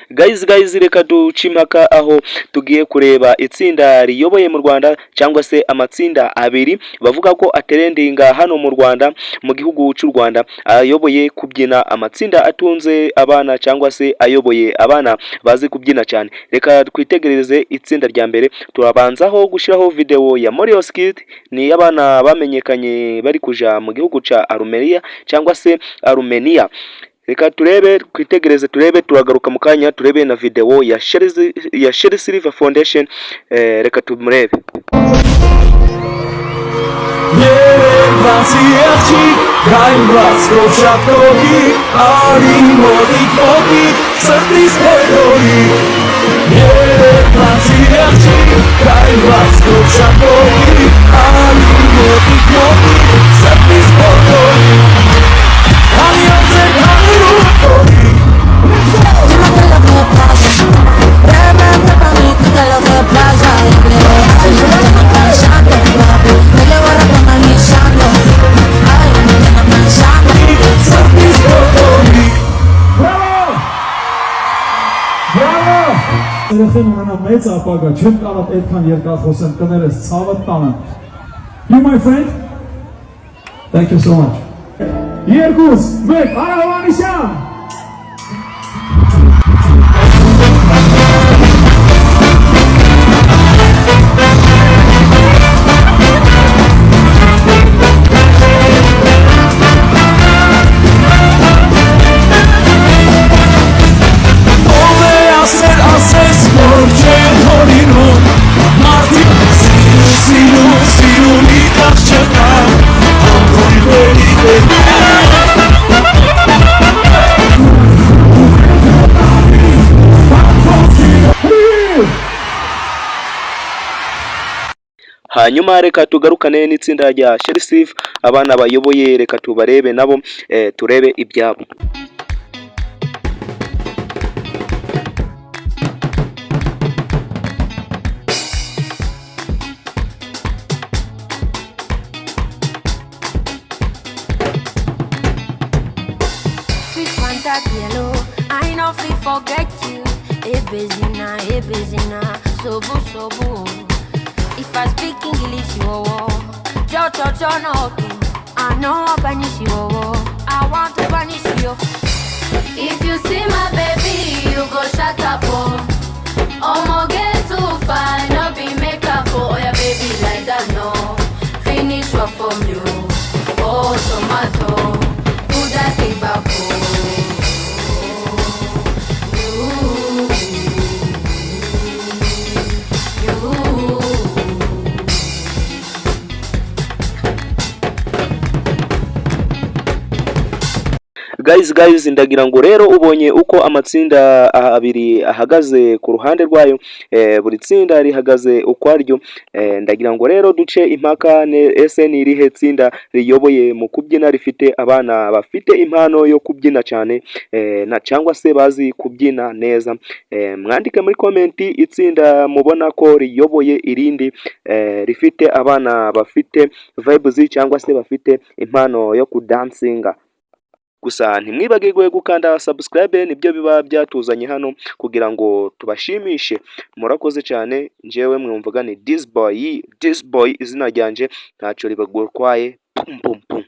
Guys reka duce impaka aho tugiye kureba itsinda riyoboye mu Rwanda cyangwa se amatsinda abiri bavuga ko aterendinga hano mu Rwanda mu gihugu cy'u Rwanda ayoboye kubyina amatsinda atunze abana cyangwa se ayoboye abana bazi kubyina cyane. Reka twitegereze itsinda rya mbere, turabanzaho gushyiraho video ya Morios Kid, ni abana bamenyekanye bari kuja mu gihugu ca Armenia cyangwa se Armenia. Reka turebe twitegereze turebe, turagaruka mu kanya turebe na video ya Sherry Silver Foundation. Reka tumurebe. You, my friend, thank you so much. Yerkus, Mek, Aravanisham. Hanyuma reka tugarukane n'itsinda rya Sherry Silver, abana bayoboye reka tubarebe nabo turebe ibyabo. I know if forget you, busy now, sobu. If I speak English, jo no, I know I banish you, I want to banish you. If you see my baby, you go shut up, oh, get too fine, no be make up for your baby like that, no. Finish what from you, oh, tomato, put that thing back, Guys ndagira ngo rero ubonye uko amatsinda abiri ahagaze ku ruhande rwayo, buri tsinda rihagaze ukwaryo. Ndagira ngo rero duce impaka ese ni irihe tsinda riyoboye mu kubyina rifite abana bafite impano yo kubyina cyane na cyangwa se bazi kubyina neza. Mwandike muri komenti itsinda mubona ko riyoboye irindi rifite abana bafite vibes cyangwa se bafite impano yo kudansinga. Gusa ntimwibagirwe gukanda subscribe, nibyo biba byatuzanye hano kugira ngo tubashimishe. Murakoze cyane, njyewe mwumvaga ni this boy izina ryanje ntacyo ribagurwaye. Pum pum pum.